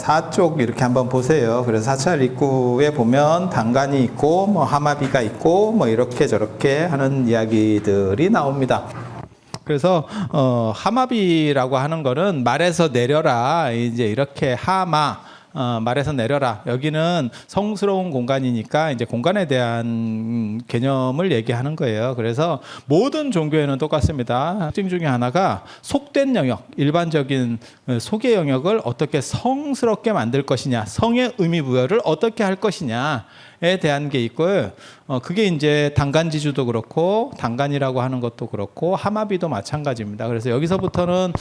사쪽 이렇게 한번 보세요. 그래서 사찰 입구에 보면 단간이 있고 뭐 하마비가 있고 뭐 이렇게 저렇게 하는 이야기들이 나옵니다. 그래서 하마비라고 하는 거는 말에서 내려라, 이제 이렇게 하마, 말에서 내려라. 여기는 성스러운 공간이니까 이제 공간에 대한 개념을 얘기하는 거예요. 그래서 모든 종교에는 똑같습니다. 특징 중에 하나가 속된 영역, 일반적인 속의 영역을 어떻게 성스럽게 만들 것이냐, 성의 의미 부여를 어떻게 할 것이냐에 대한 게 있고요. 그게 이제 단간지주도 그렇고 단간이라고 하는 것도 그렇고 하마비도 마찬가지입니다. 그래서 여기서부터는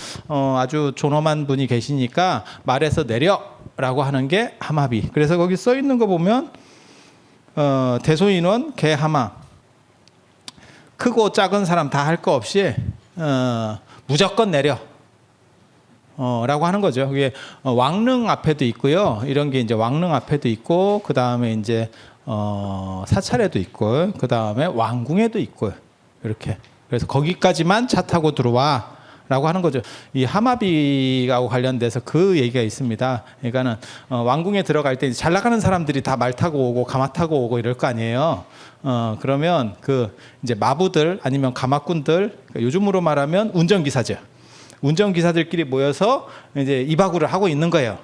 아주 존엄한 분이 계시니까 말에서 내려라고 하는 게 하마비. 그래서 거기 써 있는 거 보면 대소인원 개하마, 크고 작은 사람 다 할 거 없이 무조건 내려 라고 하는 거죠. 그게 왕릉 앞에도 있고요. 이런 게 이제 왕릉 앞에도 있고, 그 다음에 이제 사찰에도 있고, 그 다음에 왕궁에도 있고, 이렇게. 그래서 거기까지만 차 타고 들어와 라고 하는 거죠. 이 하마비하고 관련돼서 그 얘기가 있습니다. 그러니까는 왕궁에 들어갈 때 잘 나가는 사람들이 다 말 타고 오고 가마 타고 오고 이럴 거 아니에요. 그러면 그 이제 마부들 아니면 가마꾼들, 요즘으로 말하면 운전기사죠. 운전기사들끼리 모여서 이제 이바구를 하고 있는 거예요.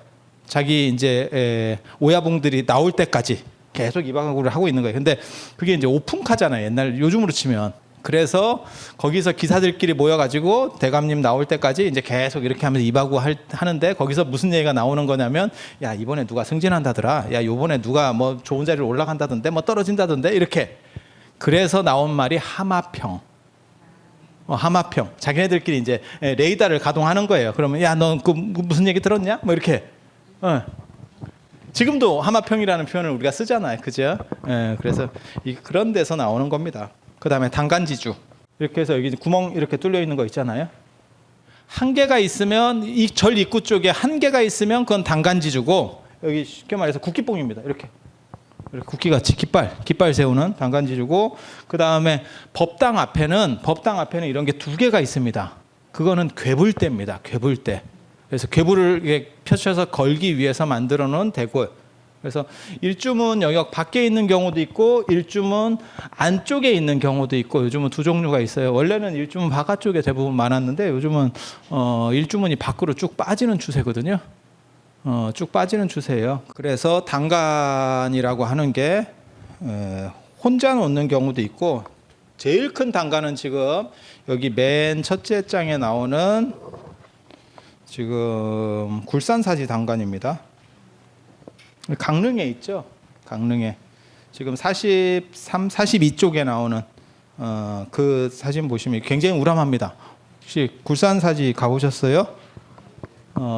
자기 이제 오야봉들이 나올 때까지 계속 이바구를 하고 있는 거예요. 근데 그게 이제 오픈카잖아요. 옛날 요즘으로 치면. 그래서 거기서 기사들끼리 모여가지고 대감님 나올 때까지 이제 계속 이렇게 하면서 이바구 하는데, 거기서 무슨 얘기가 나오는 거냐면, 야 이번에 누가 승진한다더라, 야 요번에 누가 뭐 좋은 자리로 올라간다던데, 뭐 떨어진다던데, 이렇게. 그래서 나온 말이 하마평. 하마평. 자기네들끼리 이제 레이더를 가동하는 거예요. 그러면 야 너 그 무슨 얘기 들었냐? 뭐 이렇게. 지금도 하마평이라는 표현을 우리가 쓰잖아요, 그죠? 그래서 그런 데서 나오는 겁니다. 그 다음에 단간지주. 이렇게 해서 여기 구멍 이렇게 뚫려 있는 거 있잖아요. 한 개가 있으면, 이 절 입구 쪽에 한 개가 있으면 그건 단간지주고, 여기 쉽게 말해서 국기뽕입니다. 이렇게 국기같이 깃발 세우는 단간지주고, 그 다음에 법당 앞에는 이런 게 두 개가 있습니다. 그거는 괴불대입니다. 괴불대. 그래서 괴불을 이렇게 펼쳐서 걸기 위해서 만들어 놓은 대골. 그래서 일주문 영역 밖에 있는 경우도 있고 일주문 안쪽에 있는 경우도 있고, 요즘은 두 종류가 있어요. 원래는 일주문 바깥쪽에 대부분 많았는데 요즘은 일주문이 밖으로 쭉 빠지는 추세거든요. 쭉 빠지는 추세예요. 그래서 단간이라고 하는 게 혼자 놓는 경우도 있고, 제일 큰 단간은 지금 여기 맨 첫째 장에 나오는 지금 굴산사지 단간입니다. 강릉에 있죠. 강릉에 지금 43, 42쪽에 나오는 그 사진 보시면 굉장히 우람합니다. 혹시 굴산사지 가보셨어요?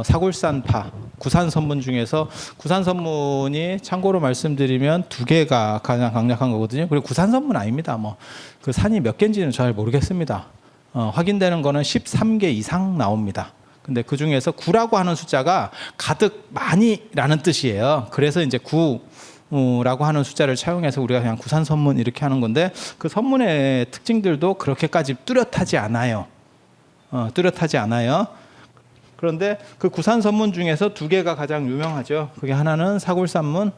사굴산파, 구산선문 중에서 구산선문이 참고로 말씀드리면 두 개가 가장 강력한 거거든요. 그리고 구산선문 아닙니다. 뭐 그 산이 몇 개인지는 잘 모르겠습니다. 확인되는 거는 13개 이상 나옵니다. 근데 그 중에서 9라고 하는 숫자가 가득 많이라는 뜻이에요. 그래서 이제 9라고 하는 숫자를 차용해서 우리가 그냥 구산선문 이렇게 하는 건데, 그 선문의 특징들도 그렇게까지 뚜렷하지 않아요. 뚜렷하지 않아요. 그런데 그 구산선문 중에서 두 개가 가장 유명하죠. 그게 하나는 사굴산문,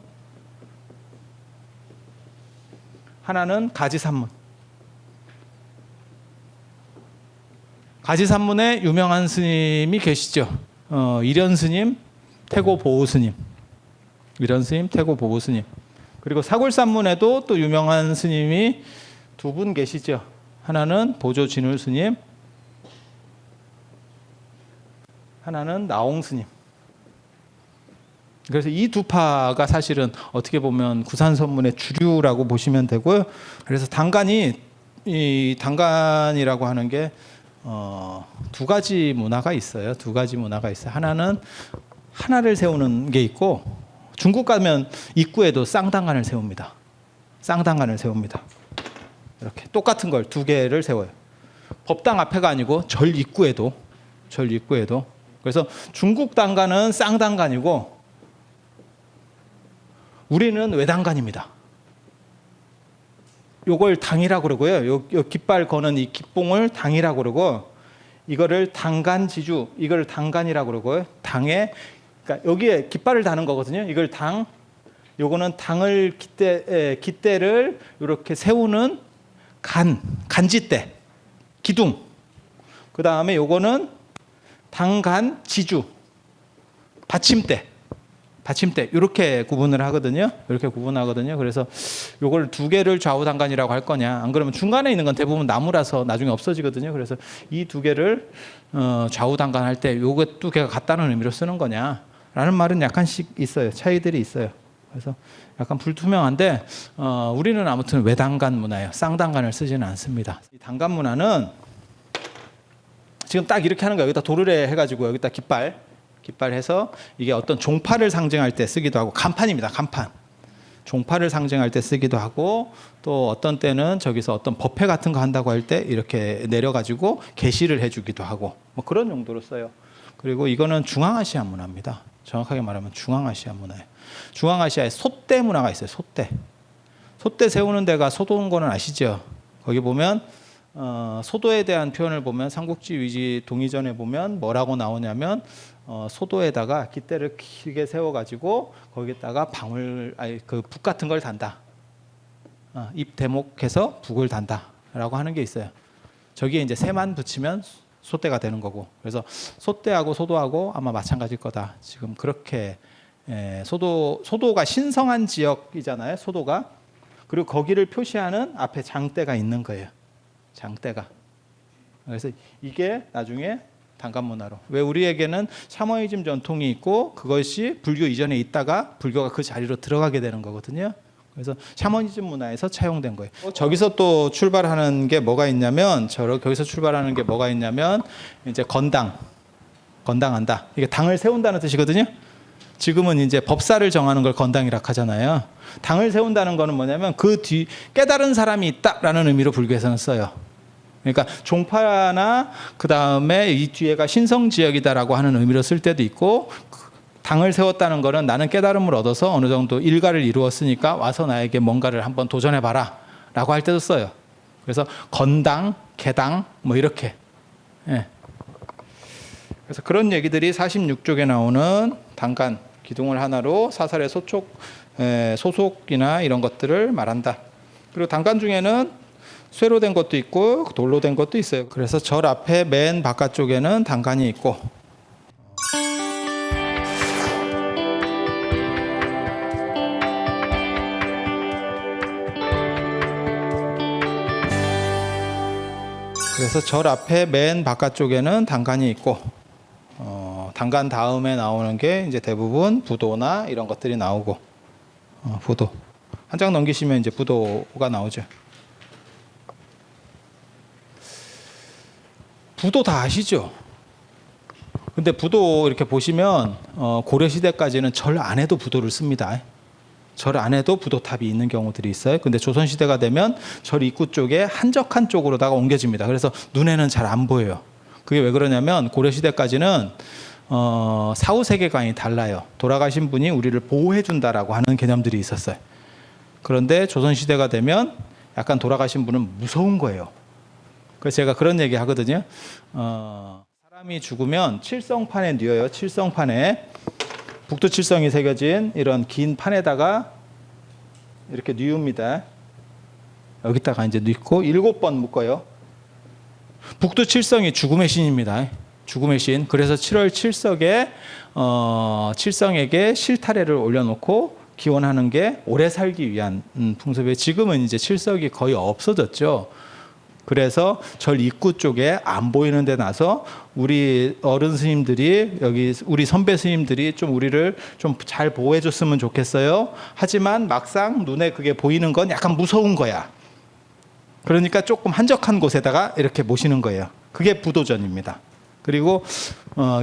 하나는 가지산문. 가지산문에 유명한 스님이 계시죠. 일현 스님, 태고 보호 스님. 일현 스님, 태고 보호 스님. 그리고 사굴산문에도 또 유명한 스님이 두 분 계시죠. 하나는 보조 진울 스님, 하나는 나옹 스님. 그래서 이 두 파가 사실은 어떻게 보면 구산선문의 주류라고 보시면 되고요. 그래서 단간이라고 하는 게 두 가지 문화가 있어요. 두 가지 문화가 있어요. 하나는 하나를 세우는 게 있고, 중국 가면 입구에도 쌍단간을 세웁니다. 쌍단간을 세웁니다. 이렇게 똑같은 걸 두 개를 세워요. 법당 앞에가 아니고 절 입구에도. 그래서 중국 단간은 쌍단간이고 우리는 외단간입니다. 요걸 당이라고 그러고요. 요 깃발 거는 이 깃봉을 당이라고 그러고, 이거를 단간지주, 이걸 단간이라고 그러고요. 당에 그러니까 여기에 깃발을 다는 거거든요. 이걸 당, 요거는 당을 깃대를 이렇게 세우는 간짓대, 기둥. 그 다음에 요거는 당간 지주, 받침대 이렇게 구분을 하거든요. 이렇게 구분하거든요. 그래서 요걸 두 개를 좌우 당간이라고 할 거냐, 안 그러면 중간에 있는 건 대부분 나무라서 나중에 없어지거든요. 그래서 이 두 개를 좌우 당간 할 때 요거 두 개가 같다는 의미로 쓰는 거냐라는 말은 약간씩 있어요. 차이들이 있어요. 그래서 약간 불투명한데 우리는 아무튼 외당간 문화예요. 쌍당간을 쓰지는 않습니다. 이 당간 문화는 지금 딱 이렇게 하는 거예요. 여기다 도르래 해가지고 여기다 깃발 해서 이게 어떤 종파를 상징할 때 쓰기도 하고, 간판입니다. 간판. 종파를 상징할 때 쓰기도 하고, 또 어떤 때는 저기서 어떤 법회 같은 거 한다고 할 때 이렇게 내려가지고 계시를 해주기도 하고, 뭐 그런 용도로 써요. 그리고 이거는 중앙아시아 문화입니다. 정확하게 말하면 중앙아시아 문화예요. 중앙아시아에 솥대 문화가 있어요. 솥대 세우는 데가 소도원고는 아시죠? 거기 보면 소도에 대한 표현을 보면 삼국지 위지 동의전에 보면 뭐라고 나오냐면 소도에다가 깃대를 길게 세워가지고 거기다가 북 같은 걸 단다. 입 대목해서 북을 단다라고 하는 게 있어요. 저기에 이제 새만 붙이면 솥대가 되는 거고, 그래서 솥대하고 소도하고 아마 마찬가지일 거다. 지금 그렇게 소도가 신성한 지역이잖아요. 소도가. 그리고 거기를 표시하는 앞에 장대가 있는 거예요. 장대가. 그래서 이게 나중에 당간 문화로. 왜 우리에게는 샤머니즘 전통이 있고 그것이 불교 이전에 있다가 불교가 그 자리로 들어가게 되는 거거든요. 그래서 샤머니즘 문화에서 차용된 거예요. 저기서 또 출발하는 게 뭐가 있냐면, 거기서 출발하는 게 뭐가 있냐면 이제 건당한다. 이게 당을 세운다는 뜻이거든요. 지금은 이제 법사를 정하는 걸 건당이라 하잖아요. 당을 세운다는 거는 뭐냐면 그 뒤 깨달은 사람이 있다라는 의미로 불교에서는 써요. 그러니까 종파나 그 다음에 이 뒤에가 신성지역이다라고 하는 의미로 쓸 때도 있고, 당을 세웠다는 거는 나는 깨달음을 얻어서 어느 정도 일가를 이루었으니까 와서 나에게 뭔가를 한번 도전해봐라 라고 할 때도 써요. 그래서 건당, 개당 뭐 이렇게. 예. 그래서 그런 얘기들이 46쪽에 나오는 당간, 기둥을 하나로 사설의 소속이나 이런 것들을 말한다. 그리고 당간 중에는 쇠로 된 것도 있고 돌로 된 것도 있어요. 그래서 절 앞에 맨 바깥쪽에는 당간이 있고, 당간 다음에 나오는 게 이제 대부분 부도나 이런 것들이 나오고, 부도 한 장 넘기시면 이제 부도가 나오죠. 부도 다 아시죠? 근데 부도 이렇게 보시면 고려 시대까지는 절 안에도 부도를 씁니다. 절 안에도 부도탑이 있는 경우들이 있어요. 근데 조선 시대가 되면 절 입구 쪽에 한적한 쪽으로다가 옮겨집니다. 그래서 눈에는 잘 안 보여요. 그게 왜 그러냐면 고려 시대까지는 사후 세계관이 달라요. 돌아가신 분이 우리를 보호해 준다라고 하는 개념들이 있었어요. 그런데 조선 시대가 되면 약간 돌아가신 분은 무서운 거예요. 그래서 제가 그런 얘기 하거든요. 사람이 죽으면 칠성판에 뉘어요. 칠성판에 북두칠성이 새겨진 이런 긴 판에다가 이렇게 뉘웁니다. 여기다가 이제 뉘고 7번 묶어요. 북두칠성이 죽음의 신입니다. 죽음의 신. 그래서 7월 7석에 칠성에게 실타래를 올려놓고 기원하는 게 오래 살기 위한 풍습이에요. 지금은 이제 칠석이 거의 없어졌죠. 그래서 절 입구 쪽에 안 보이는 데 나서 우리 어른 스님들이, 여기 우리 선배 스님들이 좀 우리를 좀 잘 보호해 줬으면 좋겠어요. 하지만 막상 눈에 그게 보이는 건 약간 무서운 거야. 그러니까 조금 한적한 곳에다가 이렇게 모시는 거예요. 그게 부도전입니다. 그리고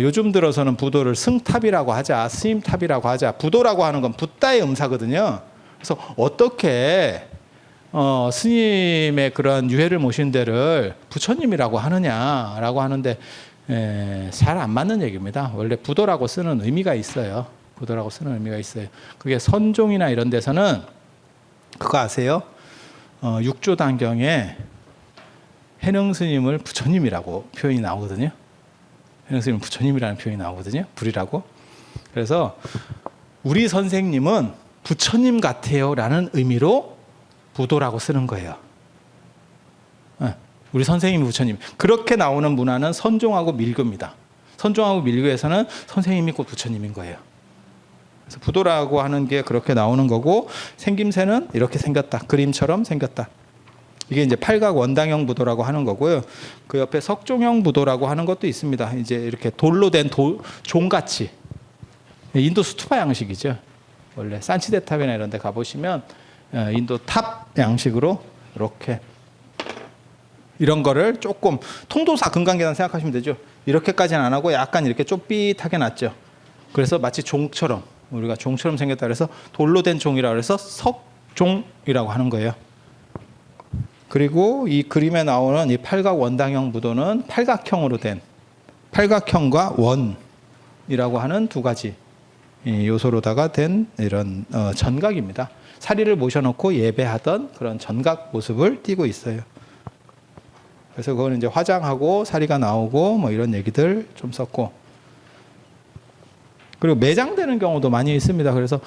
요즘 들어서는 부도를 승탑이라고 하자, 스님탑이라고 하자. 부도라고 하는 건 붓다의 음사거든요. 그래서 어떻게 스님의 그런 유해를 모신 데를 부처님이라고 하느냐라고 하는데 잘 안 맞는 얘기입니다. 원래 부도라고 쓰는 의미가 있어요. 부도라고 쓰는 의미가 있어요. 그게 선종이나 이런 데서는 그거 아세요? 육조단경에 해능 스님을 부처님이라고 표현이 나오거든요. 해능 스님은 부처님이라는 표현이 나오거든요. 불이라고. 그래서 우리 선생님은 부처님 같아요라는 의미로 부도라고 쓰는 거예요. 우리 선생님이 부처님. 그렇게 나오는 문화는 선종하고 밀교입니다. 선종하고 밀교에서는 선생님이 곧 부처님인 거예요. 그래서 부도라고 하는 게 그렇게 나오는 거고, 생김새는 이렇게 생겼다. 그림처럼 생겼다. 이게 이제 팔각 원당형 부도라고 하는 거고요. 그 옆에 석종형 부도라고 하는 것도 있습니다. 이제 이렇게 돌로 된 종같이. 인도 수투파 양식이죠. 원래 산치대탑이나 이런 데 가보시면 인도 탑 양식으로 이렇게 이런 거를 조금 통도사 금강계단 생각하시면 되죠. 이렇게까지는 안 하고 약간 이렇게 좁빗하게 놨죠. 그래서 마치 종처럼, 우리가 종처럼 생겼다 그래서 돌로 된 종이라고 해서 석종이라고 하는 거예요. 그리고 이 그림에 나오는 이 팔각 원당형 부도는 팔각형으로 된, 팔각형과 원이라고 하는 두 가지 요소로다가 된 이런 전각입니다. 사리를 모셔놓고 예배하던 그런 전각 모습을 띠고 있어요. 그래서 그거는 이제 화장하고 사리가 나오고 뭐 이런 얘기들 좀 썼고, 그리고 매장되는 경우도 많이 있습니다. 그래서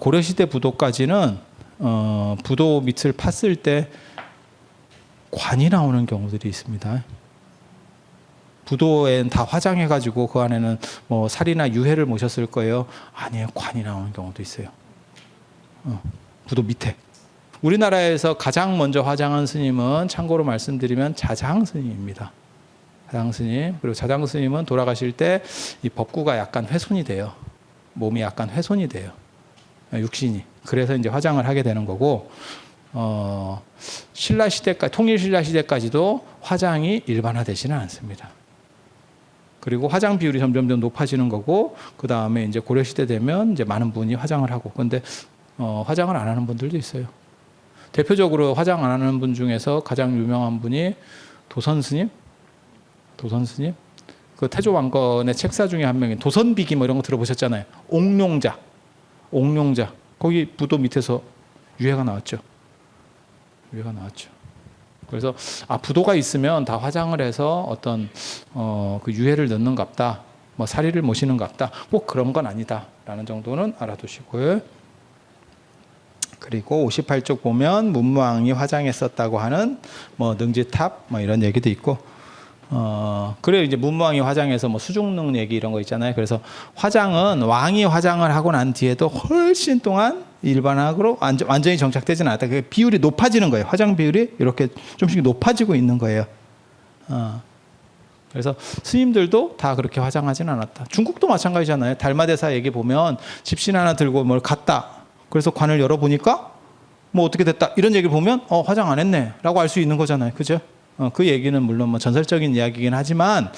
고려시대 부도까지는 부도 밑을 팠을 때 관이 나오는 경우들이 있습니다. 부도엔 다 화장해가지고 그 안에는 뭐 사리나 유해를 모셨을 거예요. 아니에요, 관이 나오는 경우도 있어요. 부도 밑에. 우리나라에서 가장 먼저 화장한 스님은 참고로 말씀드리면 자장 스님입니다. 자장 스님. 그리고 자장 스님은 돌아가실 때 이 법구가 약간 훼손이 돼요. 몸이 약간 훼손이 돼요. 육신이. 그래서 이제 화장을 하게 되는 거고, 신라 시대까지, 통일 신라 시대까지도 화장이 일반화되지는 않습니다. 그리고 화장 비율이 점점 높아지는 거고, 그 다음에 이제 고려 시대 되면 이제 많은 분이 화장을 하고, 근데 화장을 안 하는 분들도 있어요. 대표적으로 화장 안 하는 분 중에서 가장 유명한 분이 도선 스님. 도선 스님. 그 태조 왕건의 책사 중에 한 명인 도선비기 뭐 이런 거 들어보셨잖아요. 옥룡자. 옥룡자. 거기 부도 밑에서 유해가 나왔죠. 유해가 나왔죠. 그래서 부도가 있으면 다 화장을 해서 어떤 그 유해를 넣는갑다. 뭐 사리를 모시는갑다. 꼭 그런 건 아니다라는 정도는 알아두시고요. 그리고 58쪽 보면 문무왕이 화장했었다고 하는 뭐 능지탑 뭐 이런 얘기도 있고, 그래요. 이제 문무왕이 화장해서 뭐 수중능 얘기 이런 거 있잖아요. 그래서 화장은 왕이 화장을 하고 난 뒤에도 훨씬 동안 일반화로 완전히 정착되지는 않았다. 그 비율이 높아지는 거예요. 화장 비율이 이렇게 좀씩 높아지고 있는 거예요. 그래서 스님들도 다 그렇게 화장하지는 않았다. 중국도 마찬가지잖아요. 달마대사 얘기 보면 집신 하나 들고 뭘 갔다. 그래서 관을 열어보니까 뭐 어떻게 됐다. 이런 얘기를 보면 화장 안 했네 라고 알 수 있는 거잖아요. 그죠? 그 얘기는 물론 뭐 전설적인 이야기이긴 하지만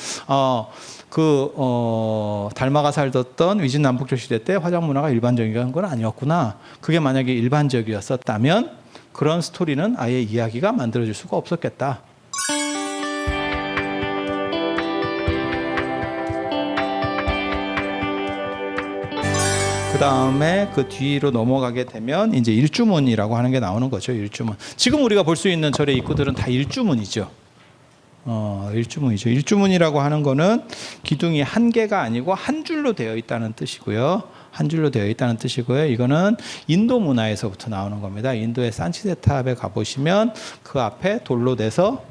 달마가 살던 위진 남북조 시대 때 화장 문화가 일반적인 건 아니었구나. 그게 만약에 일반적이었었다면 그런 스토리는 아예 이야기가 만들어질 수가 없었겠다. 그 다음에 그 뒤로 넘어가게 되면 이제 일주문이라고 하는 게 나오는 거죠. 일주문. 지금 우리가 볼 수 있는 절의 입구들은 다 일주문이죠. 일주문이죠. 일주문이라고 하는 거는 기둥이 한 개가 아니고 한 줄로 되어 있다는 뜻이고요. 한 줄로 되어 있다는 뜻이고요. 이거는 인도 문화에서부터 나오는 겁니다. 인도의 산치대탑에 가보시면 그 앞에 돌로 돼서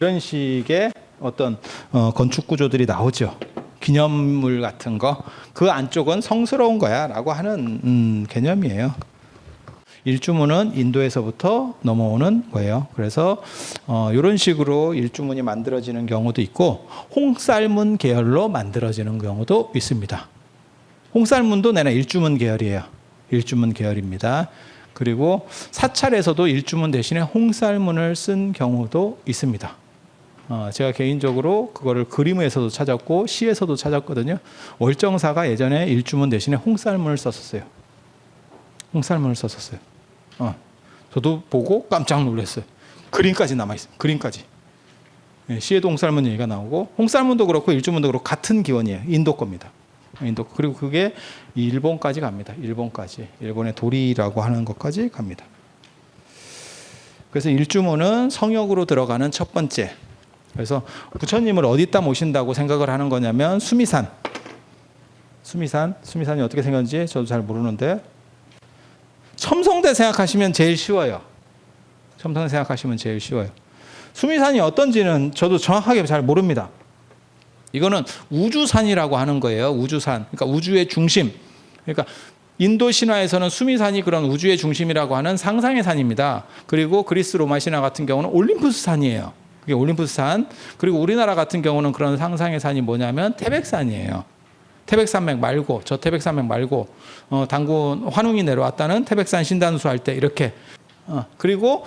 이런 식의 어떤 건축 구조들이 나오죠. 기념물 같은 거. 그 안쪽은 성스러운 거야 라고 하는 개념이에요. 일주문은 인도에서부터 넘어오는 거예요. 그래서 이런 식으로 일주문이 만들어지는 경우도 있고 홍쌀문 계열로 만들어지는 경우도 있습니다. 홍쌀문도 내나 일주문 계열이에요. 일주문 계열입니다. 그리고 사찰에서도 일주문 대신에 홍쌀문을 쓴 경우도 있습니다. 제가 개인적으로 그거를 그림에서도 찾았고 시에서도 찾았거든요. 월정사가 예전에 일주문 대신에 홍쌀문을 썼었어요. 홍쌀문을 썼었어요. 저도 보고 깜짝 놀랐어요. 그림까지 남아있어요. 그림까지. 시에도 홍쌀문 얘기가 나오고 홍쌀문도 그렇고 일주문도 그렇고 같은 기원이에요. 인도 겁니다. 인도. 그리고 그게 일본까지 갑니다. 일본까지. 일본의 도리라고 하는 것까지 갑니다. 그래서 일주문은 성역으로 들어가는 첫 번째 그래서 부처님을 어디다 모신다고 생각을 하는 거냐면 수미산이 어떻게 생겼는지 저도 잘 모르는데 첨성대 생각하시면 제일 쉬워요. 첨성대 생각하시면 제일 쉬워요. 수미산이 어떤지는 저도 정확하게 잘 모릅니다. 이거는 우주산이라고 하는 거예요. 우주산. 그러니까 우주의 중심. 그러니까 인도 신화에서는 수미산이 그런 우주의 중심이라고 하는 상상의 산입니다. 그리고 그리스 로마 신화 같은 경우는 올림푸스 산이에요. 그게 올림푸스 산. 그리고 우리나라 같은 경우는 그런 상상의 산이 뭐냐면 태백산이에요. 태백산맥 말고 저 태백산맥 말고 단군 환웅이 내려왔다는 태백산 신단수 할 때 이렇게 그리고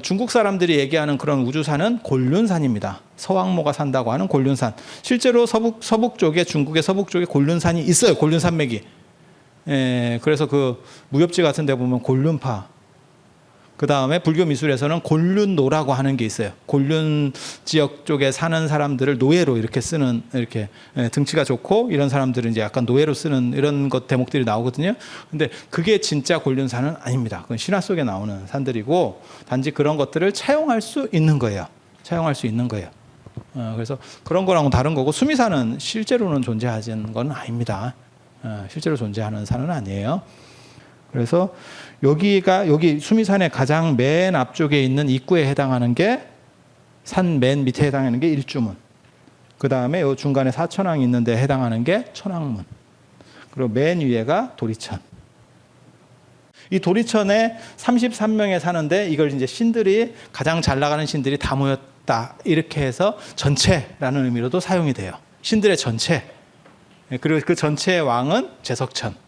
중국 사람들이 얘기하는 그런 우주산은 곤륜산입니다. 서왕모가 산다고 하는 곤륜산. 실제로 서북 쪽에 중국의 서북 쪽에 곤륜산이 있어요. 곤륜산맥이. 그래서 그 무협지 같은 데 보면 곤륜파. 그 다음에 불교 미술에서는 곤륜노라고 하는 게 있어요. 곤륜 지역 쪽에 사는 사람들을 노예로 이렇게 쓰는, 이렇게 등치가 좋고 이런 사람들은 이제 약간 노예로 쓰는 이런 것 대목들이 나오거든요. 근데 그게 진짜 곤륜산은 아닙니다. 그건 신화 속에 나오는 산들이고 단지 그런 것들을 차용할 수 있는 거예요. 차용할 수 있는 거예요. 그래서 그런 거랑은 다른 거고 수미산은 실제로는 존재하는 건 아닙니다. 실제로 존재하는 산은 아니에요. 그래서 여기 수미산의 가장 맨 앞쪽에 있는 입구에 해당하는 게 산 맨 밑에 해당하는 게 일주문. 그 다음에 요 중간에 사천왕이 있는데 해당하는 게 천왕문. 그리고 맨 위에가 도리천. 이 도리천에 33명에 사는데 이걸 이제 신들이 가장 잘 나가는 신들이 다 모였다 이렇게 해서 전체라는 의미로도 사용이 돼요. 신들의 전체. 그리고 그 전체의 왕은 제석천.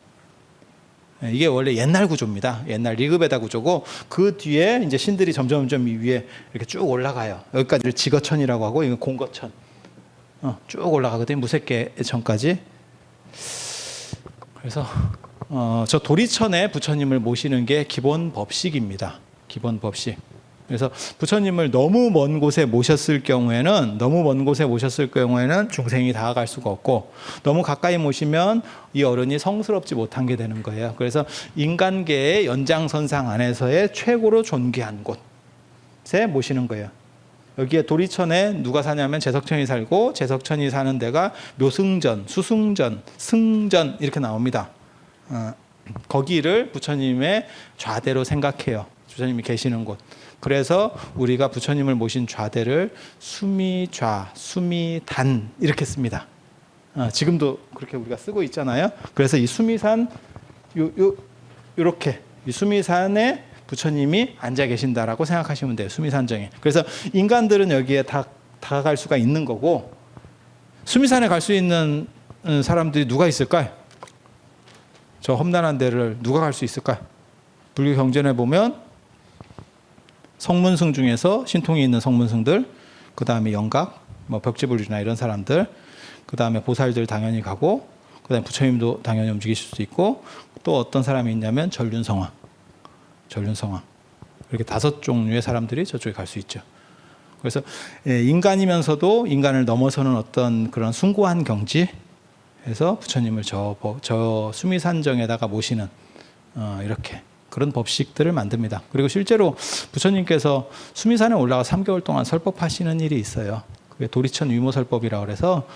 이게 원래 옛날 구조입니다. 옛날 리그베다 구조고 그 뒤에 이제 신들이 점점 위에 이렇게 쭉 올라가요. 여기까지를 지거천이라고 하고 이건 공거천. 쭉 올라가거든요. 무색계천까지. 그래서 저 도리천에 부처님을 모시는 게 기본 법식입니다. 기본 법식. 그래서 부처님을 너무 먼 곳에 모셨을 경우에는 중생이 다가갈 수가 없고 너무 가까이 모시면 이 어른이 성스럽지 못한 게 되는 거예요. 그래서 인간계의 연장선상 안에서의 최고로 존귀한 곳에 모시는 거예요. 여기에 도리천에 누가 사냐면 제석천이 살고 제석천이 사는 데가 묘승전, 수승전, 승전 이렇게 나옵니다. 거기를 부처님의 좌대로 생각해요. 부처님이 계시는 곳. 그래서 우리가 부처님을 모신 좌대를 수미좌, 수미단 이렇게 씁니다. 지금도 그렇게 우리가 쓰고 있잖아요. 그래서 이 수미산 요렇게 이 수미산에 부처님이 앉아 계신다라고 생각하시면 돼요. 수미산정에. 그래서 인간들은 여기에 다가갈 수가 있는 거고 수미산에 갈 수 있는 사람들이 누가 있을까요? 저 험난한 데를 누가 갈 수 있을까요? 불교 경전에 보면 성문승 중에서 신통이 있는 성문승들, 그 다음에 영각, 벽지불이나 이런 사람들, 그 다음에 보살들 당연히 가고, 그 다음에 부처님도 당연히 움직이실 수 있고, 또 어떤 사람이 있냐면 전륜성왕. 이렇게 5종류의 사람들이 저쪽에 갈 수 있죠. 그래서 인간이면서도 인간을 넘어서는 어떤 그런 숭고한 경지에서 부처님을 저 수미산정에다가 모시는 이렇게. 그런 법식들을 만듭니다. 그리고 실제로 부처님께서 수미산에 올라가 3개월 동안 설법하시는 일이 있어요. 그게 도리천 위모설법이라고 그래서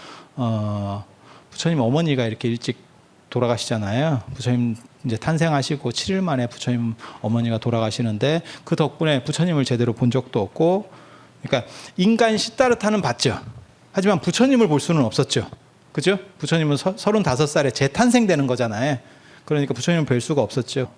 부처님 어머니가 이렇게 일찍 돌아가시잖아요. 부처님 이제 탄생하시고 7일 만에 부처님 어머니가 돌아가시는데 그 덕분에 부처님을 제대로 본 적도 없고, 그러니까 인간 시다르타는 봤죠. 하지만 부처님을 볼 수는 없었죠. 그죠? 부처님은 35살에 재탄생되는 거잖아요. 그러니까 부처님을 뵐 수가 없었죠.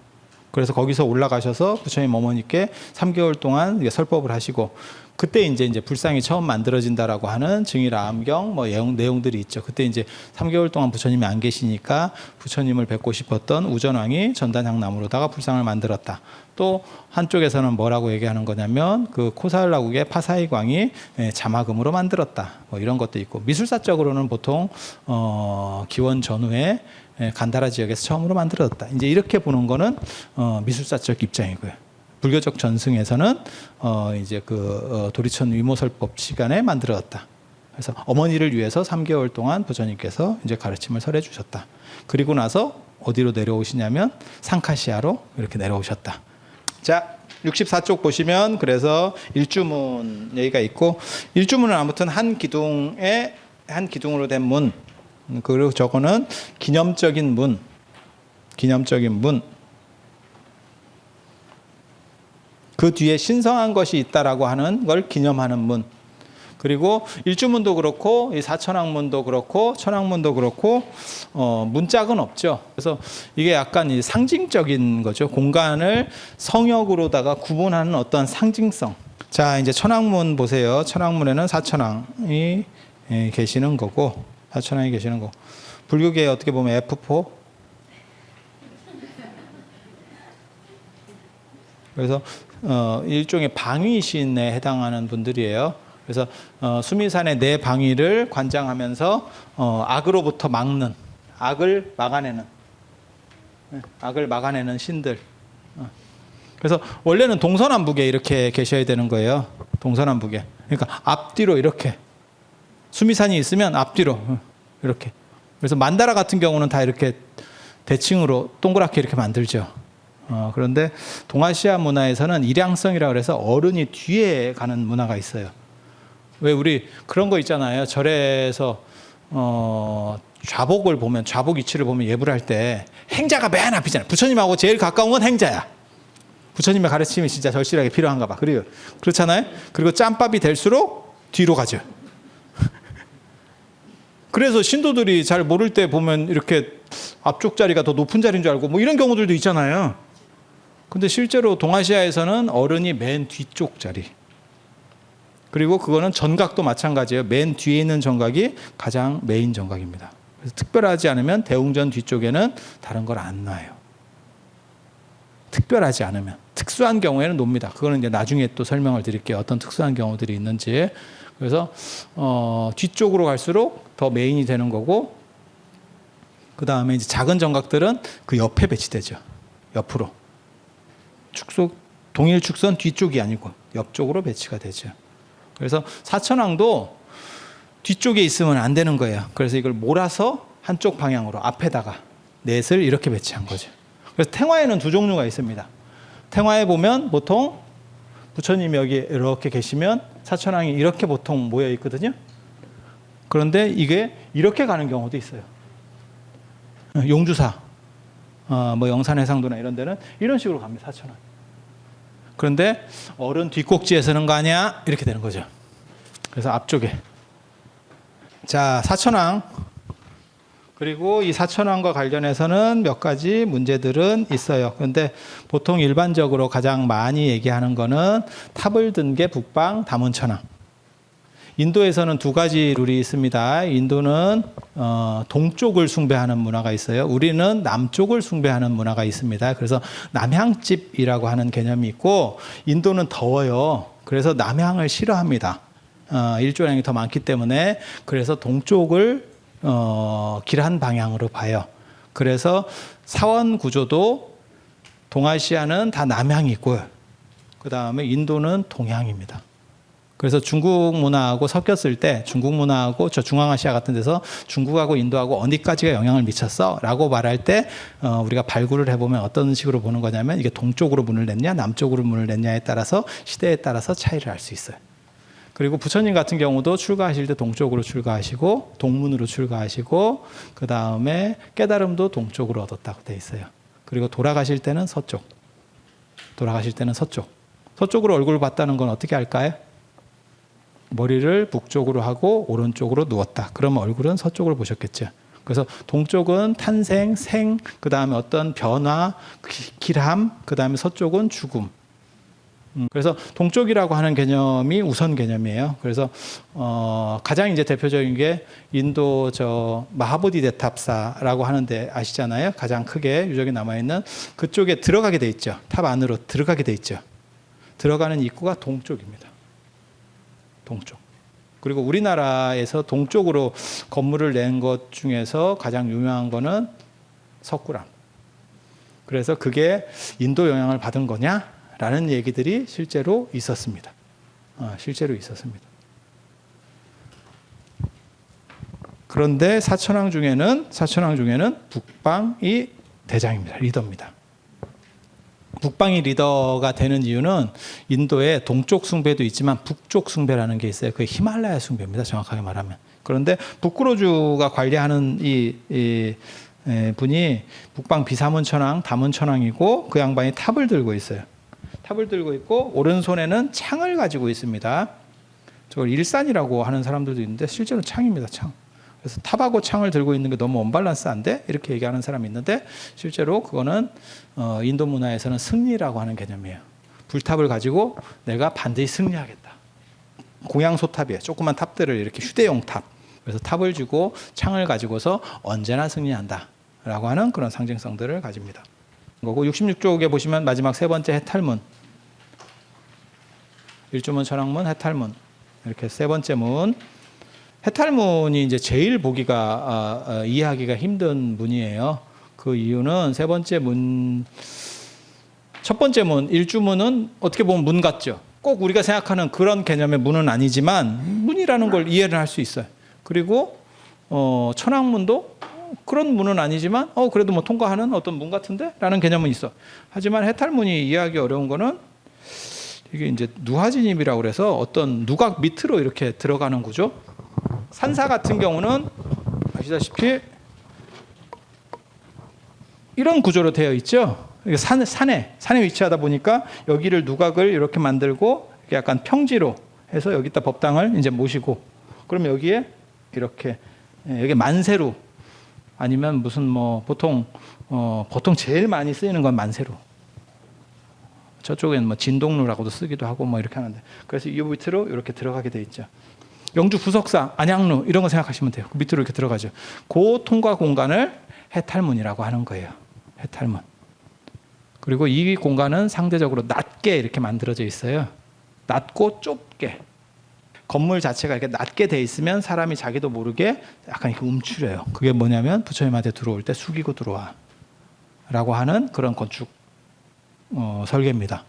그래서 거기서 올라가셔서 부처님 어머니께 3개월 동안 설법을 하시고, 그때 이제 불상이 처음 만들어진다라고 하는 증일암경 내용들이 있죠. 그때 이제 3개월 동안 부처님이 안 계시니까 부처님을 뵙고 싶었던 우전왕이 전단향나무로다가 불상을 만들었다. 또 한쪽에서는 뭐라고 얘기하는 거냐면 그 코사을라국의 파사이광이 자마금으로 만들었다. 이런 것도 있고, 미술사적으로는 보통 기원 전후에 간다라 지역에서 처음으로 만들어졌다. 이제 이렇게 보는 거는 미술사적 입장이고요. 불교적 전승에서는 이제 도리천 위모설법 시간에 만들어졌다. 그래서 어머니를 위해서 3개월 동안 부처님께서 이제 가르침을 설해 주셨다. 그리고 나서 어디로 내려오시냐면 상카시아로 이렇게 내려오셨다. 자, 64쪽 보시면 그래서 일주문 얘기가 있고, 일주문은 아무튼 한 기둥으로 된 문, 그리고 저거는 기념적인 문. 그 뒤에 신성한 것이 있다라고 하는 걸 기념하는 문. 그리고 일주문도 그렇고 이 사천왕문도 그렇고 천왕문도 그렇고 문짝은 없죠. 그래서 이게 약간 이 상징적인 거죠. 공간을 성역으로다가 구분하는 어떤 상징성. 자, 이제 천왕문 보세요. 천왕문에는 사천왕이 계시는 거고, 사천왕이 계시는 거. 불교계에 어떻게 보면 F4. 그래서 일종의 방위신에 해당하는 분들이에요. 그래서 수미산의 네 방위를 관장하면서 악으로부터 막는, 악을 막아내는 신들. 그래서 원래는 동서남북에 이렇게 계셔야 되는 거예요. 동서남북에. 그러니까 앞뒤로 이렇게. 수미산이 있으면 앞뒤로 이렇게. 그래서 만다라 같은 경우는 다 이렇게 대칭으로 동그랗게 이렇게 만들죠. 그런데 동아시아 문화에서는 일양성이라고 해서 어른이 뒤에 가는 문화가 있어요. 왜 우리 그런 거 있잖아요. 절에서 좌복을 보면, 좌복 위치를 보면 예불할 때 행자가 맨 앞이잖아요. 부처님하고 제일 가까운 건 행자야. 부처님의 가르침이 진짜 절실하게 필요한가 봐. 그래요. 그렇잖아요. 그리고 짬밥이 될수록 뒤로 가죠. 그래서 신도들이 잘 모를 때 보면 이렇게 앞쪽 자리가 더 높은 자리인 줄 알고 뭐 이런 경우들도 있잖아요. 근데 실제로 동아시아에서는 어른이 맨 뒤쪽 자리. 그리고 그거는 전각도 마찬가지예요. 맨 뒤에 있는 정각이 가장 메인 정각입니다. 그래서 특별하지 않으면 대웅전 뒤쪽에는 다른 걸 안 놔요. 특별하지 않으면. 특수한 경우에는 놉니다. 그거는 이제 나중에 또 설명을 드릴게요. 어떤 특수한 경우들이 있는지. 그래서 뒤쪽으로 갈수록 더 메인이 되는 거고, 그 다음에 이제 작은 정각들은 그 옆에 배치되죠. 옆으로. 동일 축선 뒤쪽이 아니고 옆쪽으로 배치가 되죠. 그래서 사천왕도 뒤쪽에 있으면 안 되는 거예요. 그래서 이걸 몰아서 한쪽 방향으로 앞에다가 넷을 이렇게 배치한 거죠. 그래서 탱화에는 두 종류가 있습니다. 탱화에 보면 보통 부처님이 여기 이렇게 계시면 사천왕이 이렇게 보통 모여 있거든요. 그런데 이게 이렇게 가는 경우도 있어요. 용주사, 뭐 영산해상도나 이런 데는 이런 식으로 갑니다. 사천왕. 그런데 어른 뒷꼭지에서는 거 아니야? 이렇게 되는 거죠. 그래서 앞쪽에. 자, 사천왕. 그리고 이 사천왕과 관련해서는 몇 가지 문제들은 있어요. 그런데 보통 일반적으로 가장 많이 얘기하는 거는 탑을 든 게 북방 다문천왕. 인도에서는 두 가지 룰이 있습니다. 인도는 동쪽을 숭배하는 문화가 있어요. 우리는 남쪽을 숭배하는 문화가 있습니다. 그래서 남향집이라고 하는 개념이 있고, 인도는 더워요. 그래서 남향을 싫어합니다. 일조량이 더 많기 때문에. 그래서 동쪽을 길한 방향으로 봐요. 그래서 사원 구조도 동아시아는 다 남향이 있고요. 그 다음에 인도는 동향입니다. 그래서 중국 문화하고 섞였을 때 중국 문화하고 저 중앙아시아 같은 데서 중국하고 인도하고 어디까지가 영향을 미쳤어? 라고 말할 때 우리가 발굴을 해보면 어떤 식으로 보는 거냐면 이게 동쪽으로 문을 냈냐 남쪽으로 문을 냈냐에 따라서 시대에 따라서 차이를 알 수 있어요. 그리고 부처님 같은 경우도 출가하실 때 동쪽으로 출가하시고 동문으로 출가하시고 그 다음에 깨달음도 동쪽으로 얻었다고 돼 있어요. 그리고 돌아가실 때는 서쪽. 서쪽으로 얼굴을 봤다는 건 어떻게 할까요? 머리를 북쪽으로 하고 오른쪽으로 누웠다. 그러면 얼굴은 서쪽으로 보셨겠죠. 그래서 동쪽은 탄생, 생, 그 다음에 어떤 변화, 길함, 그 다음에 서쪽은 죽음. 그래서 동쪽이라고 하는 개념이 우선 개념이에요. 그래서 가장 이제 대표적인 게 인도 저 마하보디데탑사라고 하는데 아시잖아요. 가장 크게 유적이 남아 있는 그쪽에 들어가게 돼 있죠. 탑 안으로 들어가게 돼 있죠. 들어가는 입구가 동쪽입니다. 동쪽. 그리고 우리나라에서 동쪽으로 건물을 낸 것 중에서 가장 유명한 거는 석굴암. 그래서 그게 인도 영향을 받은 거냐라는 얘기들이 실제로 있었습니다. 실제로 있었습니다. 그런데 사천왕 중에는 북방이 대장입니다. 리더입니다. 북방이 리더가 되는 이유는 인도에 동쪽 숭배도 있지만 북쪽 숭배라는 게 있어요. 그게 히말라야 숭배입니다. 정확하게 말하면. 그런데 북구로주가 관리하는 이 분이 북방 비사문천왕, 다문천왕이고 그 양반이 탑을 들고 있어요. 탑을 들고 있고 오른손에는 창을 가지고 있습니다. 저걸 일산이라고 하는 사람들도 있는데 실제로 창입니다. 창. 그래서 탑하고 창을 들고 있는 게 너무 언밸런스한데 이렇게 얘기하는 사람이 있는데 실제로 그거는 인도 문화에서는 승리라고 하는 개념이에요. 불탑을 가지고 내가 반드시 승리하겠다. 공양소탑이에요. 조그만 탑들을 이렇게 휴대용 탑. 그래서 탑을 주고 창을 가지고서 언제나 승리한다 라고 하는 그런 상징성들을 가집니다. 거고 66쪽에 보시면 마지막 세 번째 해탈문, 일주문, 천왕문, 해탈문, 이렇게 세 번째 문. 해탈문이 이제 제일 보기가 이해하기가 힘든 문이에요. 그 이유는 세 번째 문, 첫 번째 문, 일주문은 어떻게 보면 문 같죠. 꼭 우리가 생각하는 그런 개념의 문은 아니지만 문이라는 걸 이해를 할 수 있어요. 그리고 천왕문도 그런 문은 아니지만 그래도 뭐 통과하는 어떤 문 같은데? 라는 개념은 있어. 하지만 해탈문이 이해하기 어려운 거는 이게 이제 누하진입이라고 그래서 어떤 누각 밑으로 이렇게 들어가는 구조. 산사 같은 경우는 아시다시피 이런 구조로 되어 있죠. 산에 위치하다 보니까 여기를 누각을 이렇게 만들고 약간 평지로 해서 여기다 법당을 이제 모시고 그럼 여기에 이렇게 여기 만세루 아니면 무슨 뭐 보통 제일 많이 쓰이는 건 만세루. 저쪽에는 뭐 진동루라고도 쓰기도 하고 뭐 이렇게 하는데 그래서 이 밑으로 이렇게 들어가게 돼 있죠. 영주 부석사, 안양루 이런 거 생각하시면 돼요. 그 밑으로 이렇게 들어가죠. 그 통과 공간을 해탈문이라고 하는 거예요. 해탈문. 그리고 이 공간은 상대적으로 낮게 이렇게 만들어져 있어요. 낮고 좁게. 건물 자체가 이렇게 낮게 돼 있으면 사람이 자기도 모르게 약간 이렇게 움츠려요. 그게 뭐냐면 부처님한테 들어올 때 숙이고 들어와 라고 하는 그런 건축 설계입니다.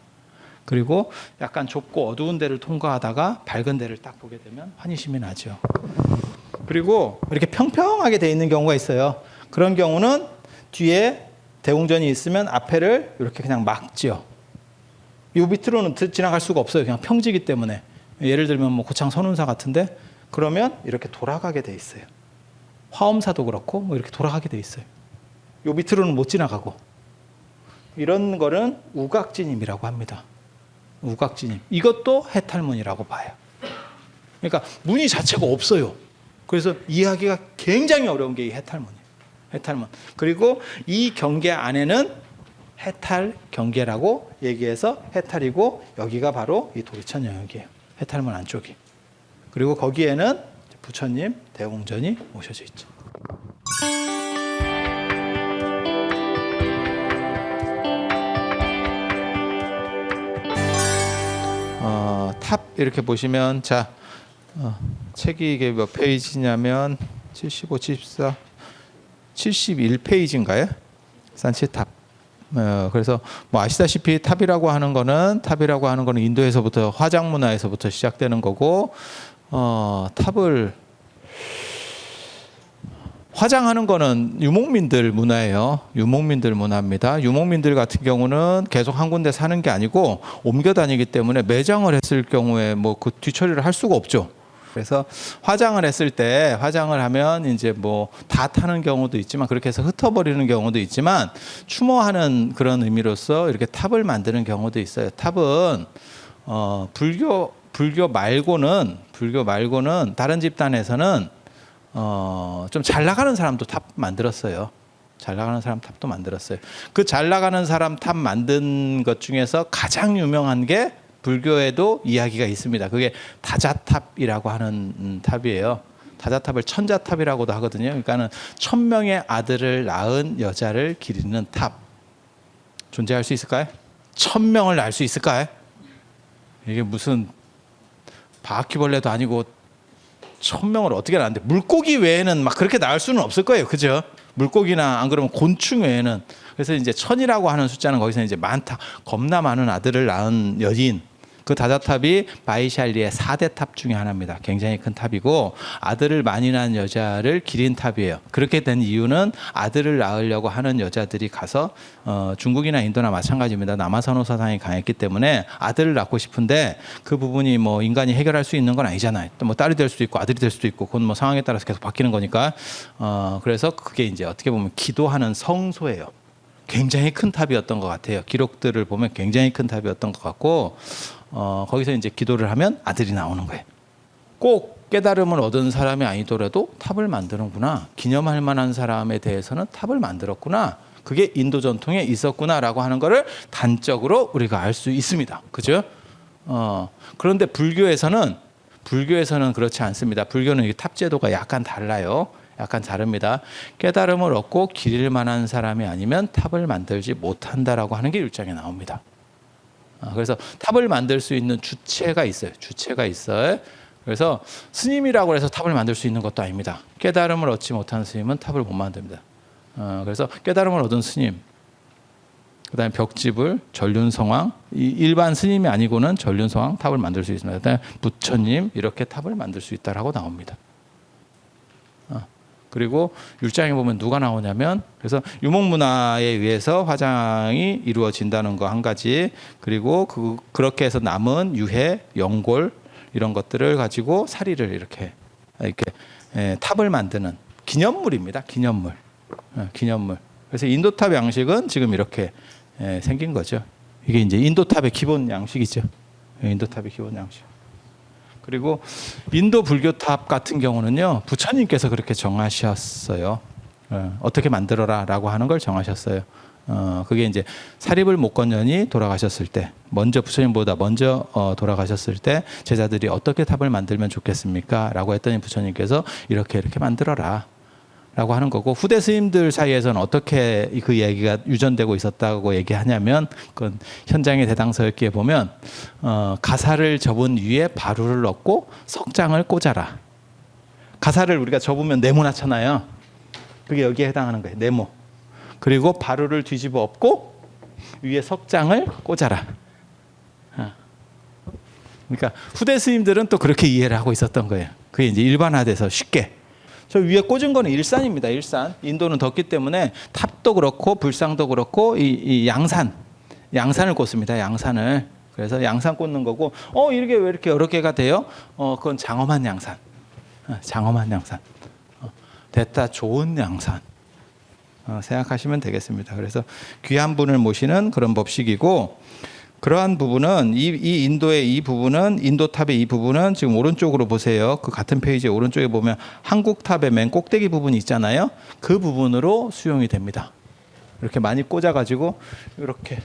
그리고 약간 좁고 어두운 데를 통과하다가 밝은 데를 딱 보게 되면 환희심이 나죠. 그리고 이렇게 평평하게 돼 있는 경우가 있어요. 그런 경우는 뒤에 대웅전이 있으면 앞에를 이렇게 그냥 막지요. 이 밑으로는 지나갈 수가 없어요. 그냥 평지기 때문에. 예를 들면 뭐 고창 선운사 같은데 그러면 이렇게 돌아가게 돼 있어요. 화엄사도 그렇고 뭐 이렇게 돌아가게 돼 있어요. 이 밑으로는 못 지나가고. 이런 거는 우각진임이라고 합니다. 우각진임. 이것도 해탈문이라고 봐요. 그러니까 문이 자체가 없어요. 그래서 이해하기가 굉장히 어려운 게 이 해탈문이에요. 해탈문. 그리고 이 경계 안에는 해탈 경계라고 얘기해서 해탈이고 여기가 바로 이 도리천 영역이에요. 해탈문 안쪽이. 그리고 거기에는 부처님 대웅전이 모셔져 있죠. 탑 이렇게 보시면 자 책이 이게 몇 페이지냐면 75, 74, 71페이지인가요? 산치탑. 그래서 뭐 아시다시피 탑이라고 하는 거는 인도에서부터 화장 문화에서부터 시작되는 거고 탑을 화장하는 거는 유목민들 문화예요. 유목민들 문화입니다. 유목민들 같은 경우는 계속 한 군데 사는 게 아니고 옮겨 다니기 때문에 매장을 했을 경우에 뭐 그 뒤처리를 할 수가 없죠. 그래서 화장을 했을 때 화장을 하면 이제 뭐 다 타는 경우도 있지만 그렇게 해서 흩어버리는 경우도 있지만 추모하는 그런 의미로서 이렇게 탑을 만드는 경우도 있어요. 탑은 불교 말고는 다른 집단에서는 좀 잘 나가는 사람도 탑 만들었어요. 잘 나가는 사람 탑도 만들었어요. 그 잘 나가는 사람 탑 만든 것 중에서 가장 유명한 게 불교에도 이야기가 있습니다. 그게 다자탑이라고 하는 탑이에요. 다자탑을 천자탑이라고도 하거든요. 그러니까는 1000명의 아들을 낳은 여자를 기리는 탑. 존재할 수 있을까요? 1000명을 낳을 수 있을까요? 이게 무슨 바퀴벌레도 아니고 1000명을 어떻게 낳는데 물고기 외에는 막 그렇게 낳을 수는 없을 거예요. 그죠? 물고기나 안 그러면 곤충 외에는. 그래서 이제 1000이라고 하는 숫자는 거기서 이제 많다. 겁나 많은 아들을 낳은 여인. 그 다자탑이 바이샬리의 4대 탑 중에 하나입니다. 굉장히 큰 탑이고 아들을 많이 낳은 여자를 기린 탑이에요. 그렇게 된 이유는 아들을 낳으려고 하는 여자들이 가서 중국이나 인도나 마찬가지입니다. 남아선호 사상이 강했기 때문에 아들을 낳고 싶은데 그 부분이 뭐 인간이 해결할 수 있는 건 아니잖아요. 또 뭐 딸이 될 수도 있고 아들이 될 수도 있고 그건 뭐 상황에 따라서 계속 바뀌는 거니까 그래서 그게 이제 어떻게 보면 기도하는 성소예요. 굉장히 큰 탑이었던 것 같아요. 기록들을 보면 굉장히 큰 탑이었던 것 같고 거기서 이제 기도를 하면 아들이 나오는 거예요. 꼭 깨달음을 얻은 사람이 아니더라도 탑을 만드는구나. 기념할 만한 사람에 대해서는 탑을 만들었구나. 그게 인도 전통에 있었구나라고 하는 거를 단적으로 우리가 알 수 있습니다. 그죠? 그런데 불교에서는 그렇지 않습니다. 불교는 탑 제도가 약간 달라요. 약간 다릅니다. 깨달음을 얻고 기릴 만한 사람이 아니면 탑을 만들지 못한다라고 하는 게 율장에 나옵니다. 그래서 탑을 만들 수 있는 주체가 있어요. 그래서 스님이라고 해서 탑을 만들 수 있는 것도 아닙니다. 깨달음을 얻지 못한 스님은 탑을 못 만듭니다. 그래서 깨달음을 얻은 스님, 그다음에 벽지불, 전륜성왕, 일반 스님이 아니고는 전륜성왕 탑을 만들 수 있습니다. 그다음에 부처님 이렇게 탑을 만들 수 있다라고 나옵니다. 그리고 율장에 보면 누가 나오냐면 그래서 유목문화에 의해서 화장이 이루어진다는 거 한 가지, 그리고 그렇게 해서 남은 유해, 연골 이런 것들을 가지고 사리를 이렇게 탑을 만드는 기념물입니다. 기념물. 그래서 인도탑 양식은 지금 이렇게 생긴 거죠. 이게 이제 인도탑의 기본 양식이죠. 인도탑의 기본 양식. 그리고 인도 불교탑 같은 경우는요, 부처님께서 그렇게 정하셨어요. 어떻게 만들어라라고 하는 걸 정하셨어요. 그게 이제 사립을 목건년이 돌아가셨을 때, 부처님보다 먼저 돌아가셨을 때 제자들이 어떻게 탑을 만들면 좋겠습니까?라고 했더니 부처님께서 이렇게 만들어라. 라고 하는 거고, 후대 스님들 사이에서는 어떻게 그 얘기가 유전되고 있었다고 얘기하냐면, 그건 현장의 대당서였기에 보면 가사를 접은 위에 바루를 넣고 석장을 꽂아라. 가사를 우리가 접으면 네모나잖아요. 그게 여기에 해당하는 거예요. 네모. 그리고 바루를 뒤집어 엎고 위에 석장을 꽂아라. 그러니까 후대 스님들은 또 그렇게 이해를 하고 있었던 거예요. 그게 이제 일반화돼서 쉽게. 저 위에 꽂은 거는 일산입니다. 일산. 인도는 덥기 때문에 탑도 그렇고 불상도 그렇고 이 양산을 꽂습니다. 양산을. 그래서 양산 꽂는 거고, 이게 왜 이렇게 여러 개가 돼요? 그건 장엄한 양산. 장엄한 양산. 됐다 좋은 양산. 생각하시면 되겠습니다. 그래서 귀한 분을 모시는 그런 법식이고, 그러한 부분은 이 인도의 이 부분은, 인도탑의 이 부분은 지금 오른쪽으로 보세요. 그 같은 페이지 오른쪽에 보면 한국탑의 맨 꼭대기 부분이 있잖아요. 그 부분으로 수용이 됩니다. 이렇게 많이 꽂아가지고 이렇게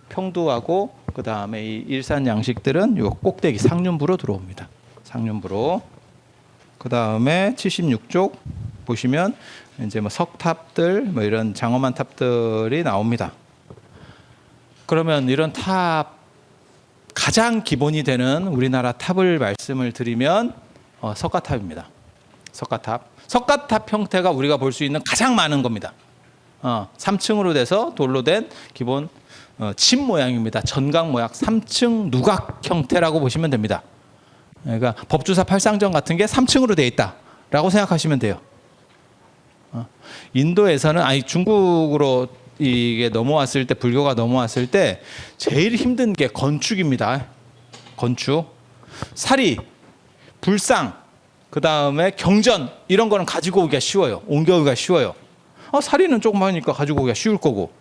평두하고, 그 다음에 이 일산 양식들은 이 꼭대기 상륜부로 들어옵니다. 상륜부로. 그 다음에 76쪽 보시면 이제 뭐 석탑들, 뭐 이런 장엄한 탑들이 나옵니다. 그러면 이런 탑, 가장 기본이 되는 우리나라 탑을 말씀을 드리면 석가탑입니다. 석가탑 형태가 우리가 볼 수 있는 가장 많은 겁니다. 3층으로 돼서 돌로 된 기본 집 모양입니다. 전각 모양 3층 누각 형태라고 보시면 됩니다. 그러니까 법주사 팔상정 같은 게 3층으로 되어 있다라고 생각하시면 돼요. 인도에서는, 중국으로 이게 넘어왔을 때, 불교가 넘어왔을 때 제일 힘든 게 건축입니다. 건축. 사리, 불상, 그 다음에 경전, 이런 거는 가지고 오기가 쉬워요. 옮겨오기가 쉬워요. 사리는 조그마니까 가지고 오기가 쉬울 거고,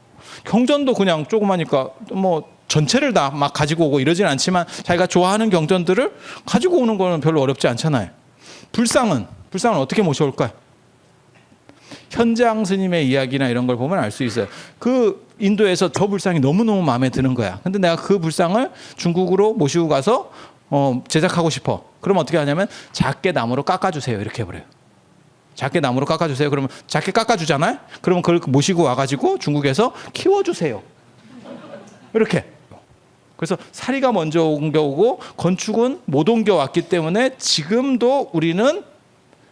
경전도 그냥 조그마니까 뭐 전체를 다 막 가지고 오고 이러진 않지만 자기가 좋아하는 경전들을 가지고 오는 거는 별로 어렵지 않잖아요. 불상은 어떻게 모셔올까요? 현장 스님의 이야기나 이런 걸 보면 알 수 있어요. 그 인도에서 저 불상이 너무너무 마음에 드는 거야. 근데 내가 그 불상을 중국으로 모시고 가서 제작하고 싶어. 그럼 어떻게 하냐면 작게 나무로 깎아주세요. 이렇게 해버려요. 작게 나무로 깎아주세요. 그러면 작게 깎아주잖아요. 그러면 그걸 모시고 와가지고 중국에서 키워주세요. 이렇게. 그래서 사리가 먼저 옮겨오고 건축은 못 옮겨왔기 때문에 지금도 우리는,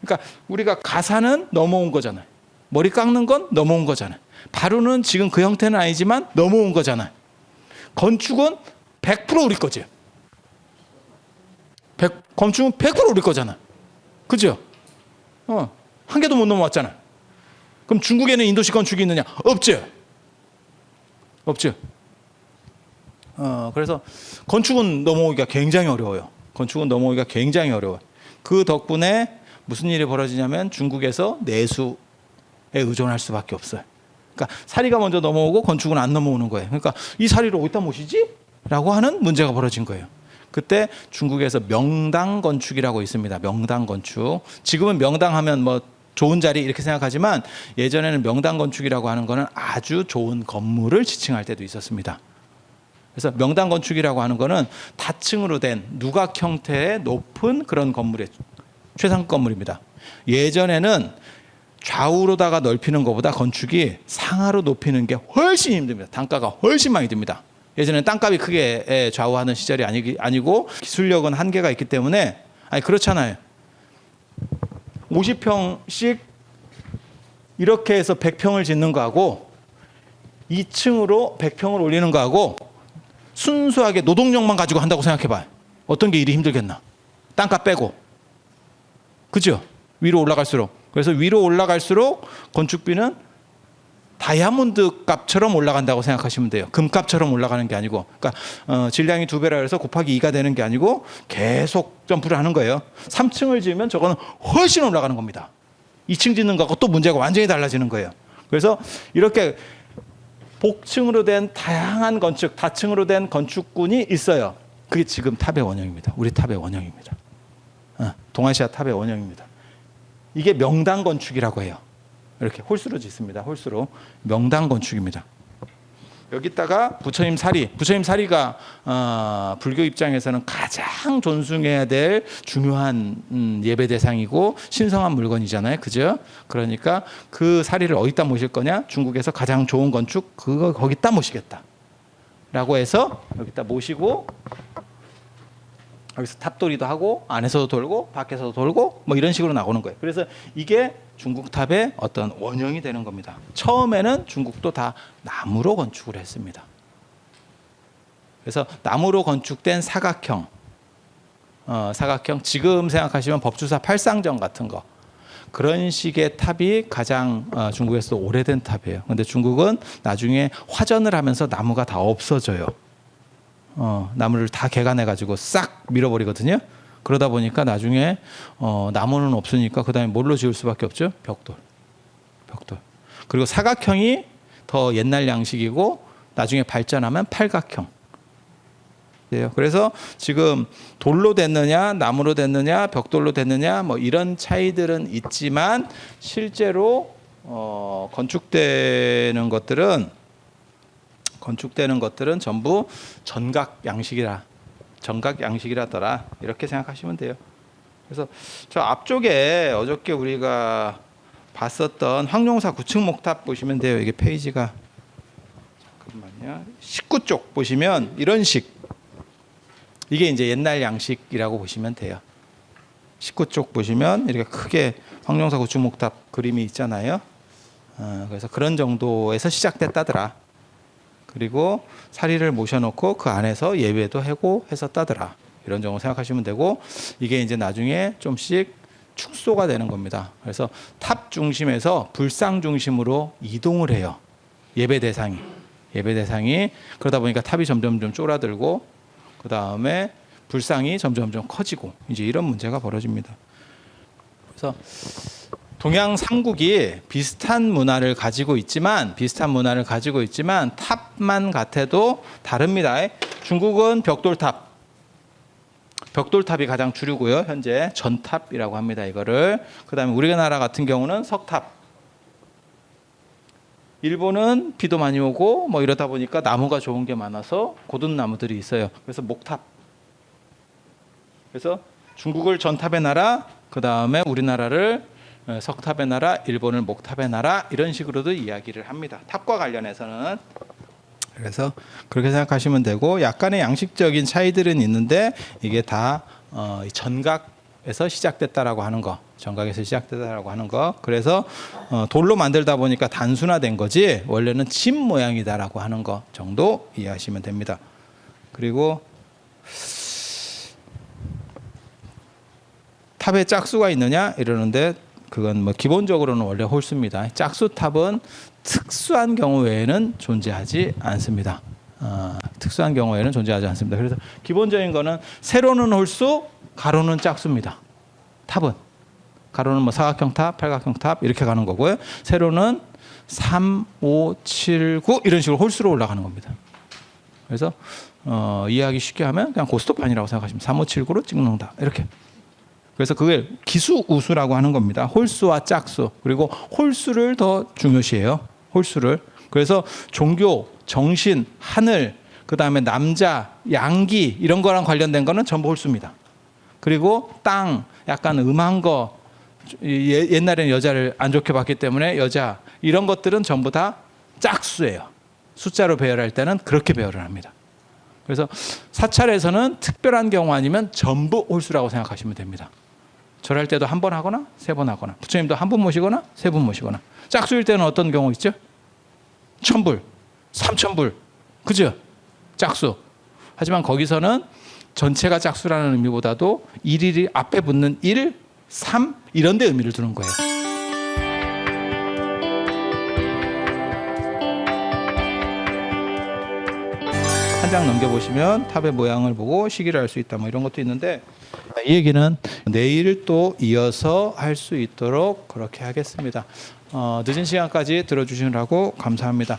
그러니까 우리가 가사는 넘어온 거잖아요. 머리 깎는 건 넘어온 거잖아요. 바루는 지금 그 형태는 아니지만 넘어온 거잖아요. 건축은 100% 우리 거죠. 건축은 100% 우리 거잖아. 그죠? 한 개도 못 넘어왔잖아. 그럼 중국에는 인도식 건축이 있느냐? 없죠. 없죠. 그래서 건축은 넘어오기가 굉장히 어려워요. 건축은 넘어오기가 굉장히 어려워요. 그 덕분에 무슨 일이 벌어지냐면 중국에서 내수에 의존할 수밖에 없어요. 그러니까 사리가 먼저 넘어오고 건축은 안 넘어오는 거예요. 그러니까 이 사리를 어디다 모시지? 라고 하는 문제가 벌어진 거예요. 그때 중국에서 명당 건축이라고 있습니다. 명당 건축. 지금은 명당하면 뭐 좋은 자리 이렇게 생각하지만 예전에는 명당 건축이라고 하는 거는 아주 좋은 건물을 지칭할 때도 있었습니다. 그래서 명당 건축이라고 하는 거는 다층으로 된 누각 형태의 높은 그런 건물의 최상급 건물입니다. 예전에는 좌우로다가 넓히는 것보다 건축이 상하로 높이는 게 훨씬 힘듭니다. 단가가 훨씬 많이 듭니다. 예전에는 땅값이 크게 좌우하는 시절이 아니고 기술력은 한계가 있기 때문에 그렇잖아요. 50평씩 이렇게 해서 100평을 짓는 거하고 2층으로 100평을 올리는 거하고 순수하게 노동력만 가지고 한다고 생각해봐요. 어떤 게 일이 힘들겠나? 땅값 빼고. 그죠? 위로 올라갈수록. 그래서 위로 올라갈수록 건축비는 다이아몬드 값처럼 올라간다고 생각하시면 돼요. 금값처럼 올라가는 게 아니고. 그러니까 질량이 2배라 해서 곱하기 2가 되는 게 아니고 계속 점프를 하는 거예요. 3층을 지으면 저거는 훨씬 올라가는 겁니다. 2층 짓는 거하고 또 문제가 완전히 달라지는 거예요. 그래서 이렇게 복층으로 된 다양한 건축, 다층으로 된 건축군이 있어요. 그게 지금 탑의 원형입니다. 우리 탑의 원형입니다. 동아시아 탑의 원형입니다. 이게 명당 건축이라고 해요. 이렇게 홀수로 짓습니다. 홀수로. 명당 건축입니다. 여기다가 부처님 사리. 부처님 사리가 불교 입장에서는 가장 존중해야 될 중요한 예배 대상이고 신성한 물건이잖아요. 그죠? 그러니까 그 사리를 어디다 모실 거냐? 중국에서 가장 좋은 건축 그거 거기다 모시겠다. 라고 해서 여기다 모시고 여기서 탑돌이도 하고 안에서도 돌고 밖에서도 돌고 뭐 이런 식으로 나오는 거예요. 그래서 이게 중국 탑의 어떤 원형이 되는 겁니다. 처음에는 중국도 다 나무로 건축을 했습니다. 그래서 나무로 건축된 사각형, 사각형 지금 생각하시면 법주사 팔상정 같은 거 그런 식의 탑이 가장 중국에서 오래된 탑이에요. 그런데 중국은 나중에 화전을 하면서 나무가 다 없어져요. 나무를 다 개간해 가지고 싹 밀어버리거든요. 그러다 보니까 나중에 나무는 없으니까 그다음에 뭘로 지을 수밖에 없죠? 벽돌. 그리고 사각형이 더 옛날 양식이고 나중에 발전하면 팔각형. 그래서 지금 돌로 됐느냐, 나무로 됐느냐, 벽돌로 됐느냐, 뭐 이런 차이들은 있지만 실제로 건축되는 것들은 전부 전각 양식이라더라. 이렇게 생각하시면 돼요. 그래서 저 앞쪽에 어저께 우리가 봤었던 황룡사 9층 목탑 보시면 돼요. 이게 페이지가 잠깐만요. 19쪽 보시면 이런 식. 이게 이제 옛날 양식이라고 보시면 돼요. 19쪽 보시면 이렇게 크게 황룡사 9층 목탑 그림이 있잖아요. 그래서 그런 정도에서 시작됐다더라. 그리고 사리를 모셔놓고 그 안에서 예배도 하고 했었다더라. 이런 정도 생각하시면 되고 이게 이제 나중에 좀씩 축소가 되는 겁니다. 그래서 탑 중심에서 불상 중심으로 이동을 해요. 예배 대상이 그러다 보니까 탑이 점점 쪼라들고 그 다음에 불상이 점점 커지고 이제 이런 문제가 벌어집니다. 그래서 동양 삼국이 비슷한 문화를 가지고 있지만 탑만 같아도 다릅니다. 중국은 벽돌탑이 가장 주류고요. 현재 전탑이라고 합니다. 이거를. 그다음에 우리나라 같은 경우는 석탑. 일본은 비도 많이 오고 뭐 이러다 보니까 나무가 좋은 게 많아서 고든 나무들이 있어요. 그래서 목탑. 그래서 중국을 전탑의 나라, 그다음에 우리나라를 석탑의 나라, 일본을 목탑의 나라 이런 식으로도 이야기를 합니다. 탑과 관련해서는. 그래서 그렇게 생각하시면 되고 약간의 양식적인 차이들은 있는데 이게 다 전각에서 시작됐다라고 하는 거. 그래서 돌로 만들다 보니까 단순화된 거지 원래는 집 모양이다라고 하는 거 정도 이해하시면 됩니다. 그리고 탑에 짝수가 있느냐 이러는데 그건 뭐 기본적으로는 원래 홀수입니다. 짝수 탑은 특수한 경우 외에는 존재하지 않습니다. 특수한 경우에는 존재하지 않습니다. 그래서 기본적인 거는 세로는 홀수, 가로는 짝수입니다. 탑은 가로는 뭐 사각형 탑, 팔각형 탑 이렇게 가는 거고요. 세로는 3, 5, 7, 9 이런 식으로 홀수로 올라가는 겁니다. 그래서 이해하기 쉽게 하면 그냥 고스톱판이라고 생각하시면 3, 5, 7, 9로 찍는다 이렇게. 그래서 그게 기수우수라고 하는 겁니다. 홀수와 짝수 그리고 홀수를 더 중요시해요. 홀수를. 그래서 종교, 정신, 하늘, 그 다음에 남자, 양기 이런 거랑 관련된 거는 전부 홀수입니다. 그리고 땅, 약간 음한 거, 옛날에는 여자를 안 좋게 봤기 때문에 여자 이런 것들은 전부 다 짝수예요. 숫자로 배열할 때는 그렇게 배열을 합니다. 그래서 사찰에서는 특별한 경우 아니면 전부 홀수라고 생각하시면 됩니다. 절할 때도 한 번 하거나 세 번 하거나 부처님도 한 번 모시거나 세 번 모시거나 짝수일 때는 어떤 경우 있죠? 1000불, 3000불 그죠? 짝수. 하지만 거기서는 전체가 짝수라는 의미보다도 일일이 앞에 붙는 1, 3 이런 데 의미를 두는 거예요. 한 장 넘겨보시면 탑의 모양을 보고 시기를 알 수 있다 뭐 이런 것도 있는데 이 얘기는 내일 또 이어서 할 수 있도록 그렇게 하겠습니다. 늦은 시간까지 들어주시느라고 감사합니다.